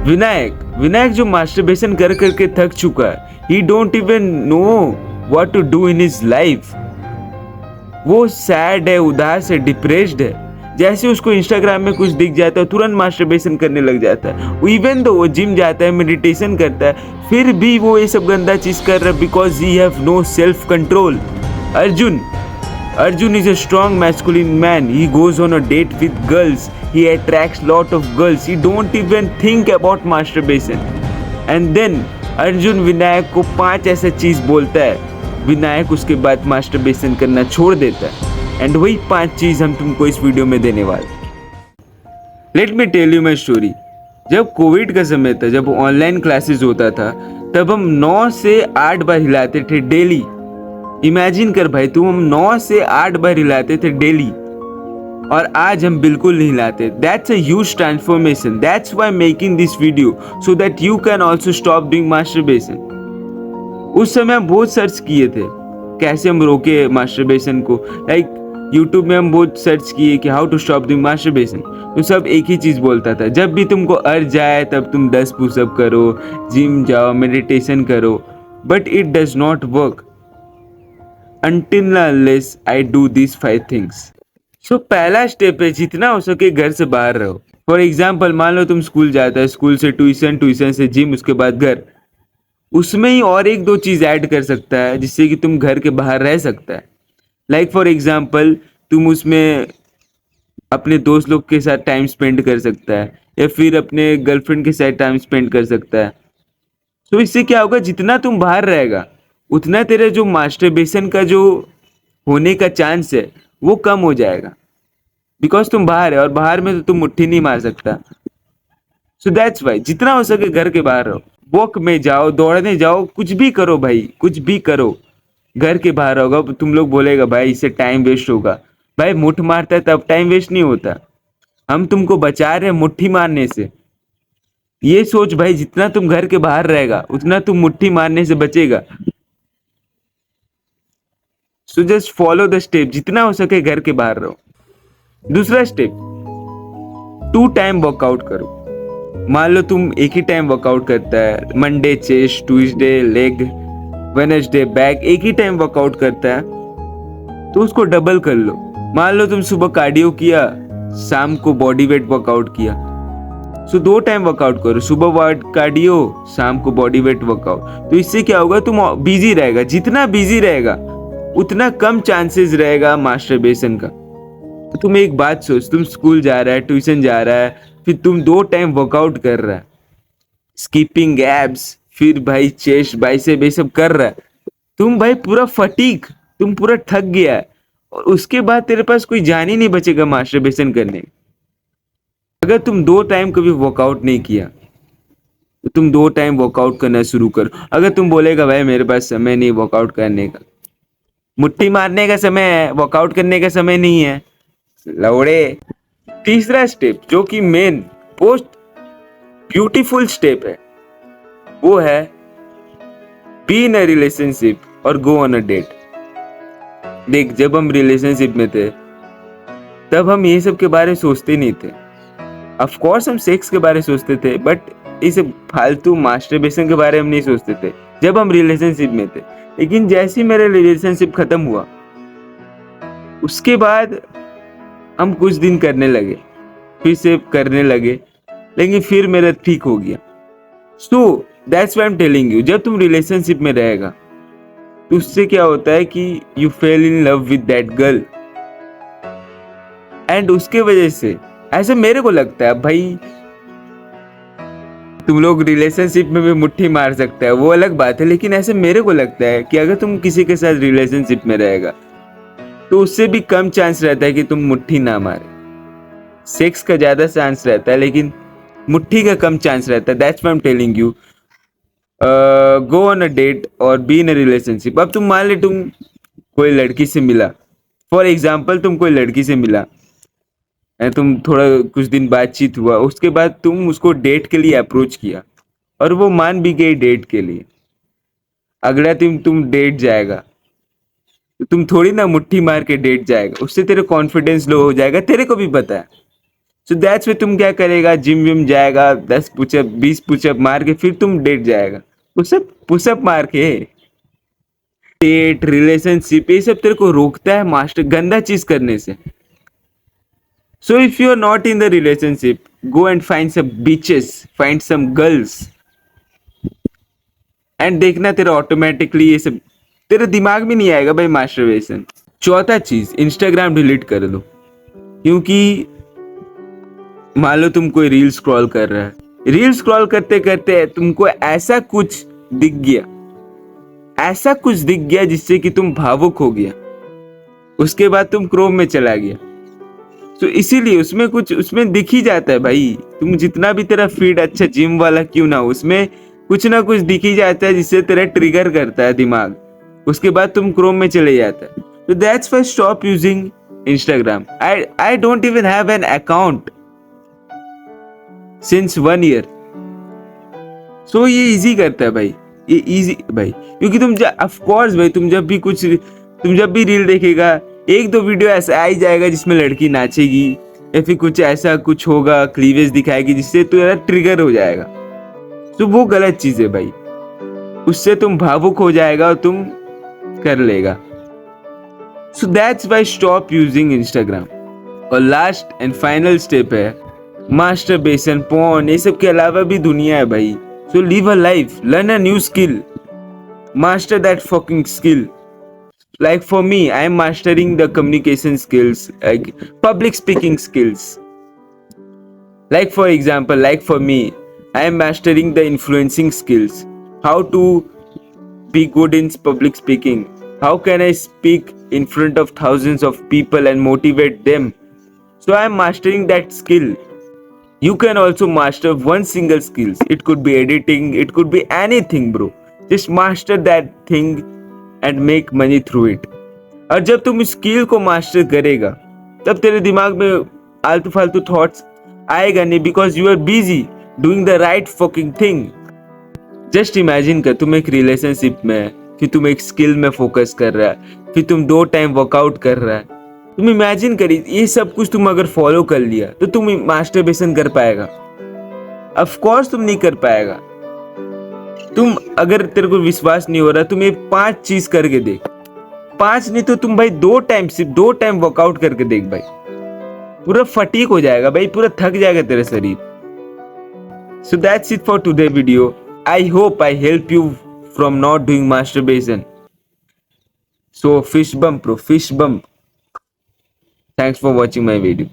विनायक विनायक जो मास्टरबेशन कर करके थक चुका है, he don't even know what to do in his life. वो सैड है, उदास है, डिप्रेस्ड है। जैसे उसको इंस्टाग्राम में कुछ दिख जाता है तुरंत मास्टरबेशन करने लग जाता है। इवन दो वो जिम जाता है, मेडिटेशन करता है, फिर भी वो ये सब गंदा चीज कर रहा है because he have no self control. Arjun is a strong masculine man. He goes on a date with girls. He attracts lot of girls. He don't even think about masturbation. And then Arjun Vinayak को 5 ऐसा चीज बोलता है, विनायक उसके बाद masturbation करना छोड़ देता है। एंड वही 5 चीज हम तुमको इस वीडियो में देने वाले। Let me tell you my story. जब कोविड का समय था, जब ऑनलाइन क्लासेस होता था, तब हम 9 से 8 बार हिलाते थे डेली। इमेजिन कर भाई, तुम हम 9 से 8 बार हिलाते थे डेली, और आज हम बिल्कुल नहीं हिलाते। That's a huge transformation. That's why making this video, so that you can also stop doing masturbation. उस समय हम बहुत सर्च किए थे कैसे हम रोके मास्टरबेशन को। लाइक यूट्यूब में हम बहुत सर्च किए कि how to stop doing masturbation, तो सब एक ही चीज बोलता था, जब भी तुमको अर्ज आए तब तुम 10 पुशअप करो, जिम जाओ, मेडिटेशन करो। But it does not work until unless I do these 5 things. So पहला स्टेप है, जितना हो सके घर से बाहर रहो। फॉर एग्जाम्पल, मान लो तुम स्कूल जाता है, स्कूल से ट्यूशन, ट्यूशन से जिम, उसके बाद घर। उसमें ही और 1-2 चीज ऐड कर सकता है जिससे कि तुम घर के बाहर रह सकता है। लाइक फॉर एग्जाम्पल, तुम उसमें अपने दोस्त लोग के साथ टाइम स्पेंड कर सकता है, या फिर अपने गर्लफ्रेंड के साथ टाइम स्पेंड कर सकता है। तो इससे क्या होगा, जितना तुम बाहर रहेगा उतना तेरे जो मास्टरबेशन का जो होने का चांस है वो कम हो जाएगा, बिकॉज तुम बाहर है, और बाहर में तो तुम मुट्ठी नहीं मार सकता। सो दैट्स वाई जितना हो सके घर के बाहर रहो। वॉक में जाओ, दौड़ने जाओ, कुछ भी करो भाई, कुछ भी करो। घर के बाहर होगा, तुम लोग बोलेगा भाई इससे टाइम वेस्ट होगा। भाई मुठ मारता है तब टाइम वेस्ट नहीं होता। हम तुमको बचा रहे हैं मुट्ठी मारने से। ये सोच भाई, जितना तुम घर के बाहर रहेगा उतना तुम मुट्ठी मारने से बचेगा। So just follow the step, जितना हो सके घर के बाहर रहो। दूसरा स्टेप, 2 टाइम वर्कआउट करो। मान लो तुम एक ही टाइम वर्कआउट करता है, Monday chest, Tuesday leg, Wednesday back, एक ही टाइम वर्कआउट करता है, तो उसको डबल कर लो। मान लो तुम सुबह कार्डियो किया, शाम को बॉडी वेट वर्कआउट किया, सो 2 टाइम वर्कआउट करो, सुबह कार्डियो, शाम को बॉडी वेट वर्कआउट। तो इससे क्या होगा, तुम बिजी रहेगा। जितना बिजी रहेगा उतना कम चांसेस रहेगा मास्टरबेशन का। तो तुम एक बात सोच, तुम स्कूल जा रहा है, ट्यूशन जा रहा है, फिर तुम 2 टाइम वर्कआउट कर रहा है, स्कीपिंग, एब्स, फिर भाई चेस्ट, बाइसेप, ये सब कर रहा है, तुम भाई पूरा फटीक, तुम पूरा थक गया है, और उसके बाद तेरे पास कोई जान ही नहीं बचेगा मास्टरबेशन करने। अगर तुम 2 टाइम कभी वर्कआउट नहीं किया तो तुम 2 टाइम वर्कआउट करना शुरू करो। अगर तुम बोलेगा भाई मेरे पास समय नहीं वर्कआउट करने का, मुट्ठी मारने का समय है, वर्कआउट करने का समय नहीं है, लौड़े। तीसरा स्टेप, जो कि मेन मोस्ट ब्यूटीफुल स्टेप है, वो है बी इन अ रिलेशनशिप और गो ऑन अ डेट। देख, जब हम रिलेशनशिप में थे तब हम ये सब के बारे में सोचते नहीं थे। ऑफ कोर्स हम सेक्स के बारे में सोचते थे, बट इस फालतू मास्टरबेशन के बारे में हम नहीं सोचते थे जब हम रिलेशनशिप में थे। लेकिन जैसे ही मेरा रिलेशनशिप खत्म हुआ, उसके बाद हम कुछ दिन करने लगे, फिर से करने लगे, लेकिन फिर मेरा ठीक हो गया। सो that's why I am telling you, जब तुम रिलेशनशिप में रहेगा तो उससे क्या होता है कि you fail in love with that girl, and उसके वजह से, ऐसे मेरे को लगता है भाई, तुम लोग रिलेशनशिप में भी मुट्ठी मार सकता है, वो अलग बात है, लेकिन ऐसे मेरे को लगता है कि अगर तुम किसी के साथ रिलेशनशिप में रहेगा तो उससे भी कम चांस रहता है कि तुम मुट्ठी ना मारे। सेक्स का ज्यादा चांस रहता है, लेकिन मुट्ठी का कम चांस रहता है। That's why I am telling you, go on a date और बी इन अ रिलेशनशिप। अब तुम मान ले तुम कोई लड़की से मिला, फॉर एग्जाम्पल तुम कोई लड़की से मिला, तुम थोड़ा कुछ दिन बातचीत हुआ, उसके बाद तुम उसको डेट के लिए अप्रोच किया और वो मान भी गई डेट के लिए। अगला दिन तुम डेट जाएगा तो तुम थोड़ी ना मुट्ठी मार के डेट जाएगा, उससे तेरे कॉन्फिडेंस लो हो जाएगा, तेरे को भी पता है। सो दैट्स वे तुम क्या करेगा, जिम विम जाएगा, 10 पुशअप 20 पुशअप मार के फिर तुम डेट जाएगा, पुशअप पुशअप मार के। डेट रिलेशनशिप ये सब तेरे को रोकता है मास्टर गंदा चीज करने से। So if you are not in the relationship, go and find some bitches, find some girls, and देखना तेरा ऑटोमेटिकली ये सब तेरे दिमाग में नहीं आएगा भाई मास्टरबेशन। चौथा चीज, इंस्टाग्राम डिलीट कर दो। क्योंकि मान लो तुम कोई रील स्क्रॉल कर रहा है, रील स्क्रॉल करते करते तुमको ऐसा कुछ दिख गया, ऐसा कुछ दिख गया जिससे कि तुम भावुक हो गया, उसके बाद तुम क्रोम में चला गया। तो इसीलिए उसमें कुछ उसमें दिख ही जाता है भाई, तुम जितना भी तेरा फीड अच्छा जिम वाला क्यों ना हो, उसमें कुछ ना कुछ दिख ही जाता है जिससे तेरा ट्रिगर करता है दिमाग, उसके बाद तुम क्रोम में चले जाता है। तो that's why stop using Instagram. I don't even have an account since 1 year। सो ये इजी करता है भाई, ये इजी भाई, क्योंकि तुम ऑफ कोर्स भाई तुम जब भी रील देखेगा, एक दो वीडियो ऐसा आ ही जाएगा जिसमें लड़की नाचेगी या फिर कुछ ऐसा कुछ होगा, क्लीवेज दिखाएगी जिससे तेरा ट्रिगर हो जाएगा। तो वो गलत चीज है भाई, उससे तुम भावुक हो जाएगा और तुम कर लेगा। So that's why stop using Instagram. और लास्ट एंड फाइनल स्टेप है मास्टरबेशन, पोर्न, ये सब के अलावा भी दुनिया है भाई। So live a life, learn a new skill, master that fucking skill. Like for me, I am mastering the communication skills, like public speaking skills. Like for example, like for me, I am mastering the influencing skills. How to be good in public speaking. How can I speak in front of thousands of people and motivate them? So I am mastering that skill. You can also master one single skills. It could be editing, it could be anything, bro. Just master that thing and make money through it. और जब तुम skill को master करेगा तब तेरे दिमाग में आलतू फालतू थॉट्स आएगा नहीं, because you are busy doing the right fucking thing. Just imagine कर तुम एक रिलेशनशिप में है, फिर तुम एक स्किल में फोकस कर रहा है, फिर तुम 2 टाइम वर्कआउट कर रहा है। तुम इमेजिन करिए ये सब कुछ तुम अगर फॉलो कर लिया तो तुम मास्टरबेशन कर पाएगा? ऑफ कोर्स तुम नहीं कर पाएगा। तुम अगर तेरे को विश्वास नहीं हो रहा, तुम ये 5 चीज करके देख, 5 नहीं तो तुम भाई 2 टाइम, सिर्फ 2 टाइम वर्कआउट करके देख भाई, पूरा फटीक हो जाएगा भाई, पूरा थक जाएगा तेरा शरीर। So that's it for today video. I hope I help you from not doing masturbation. So fish bump bro, fish bump. Thanks for watching my video.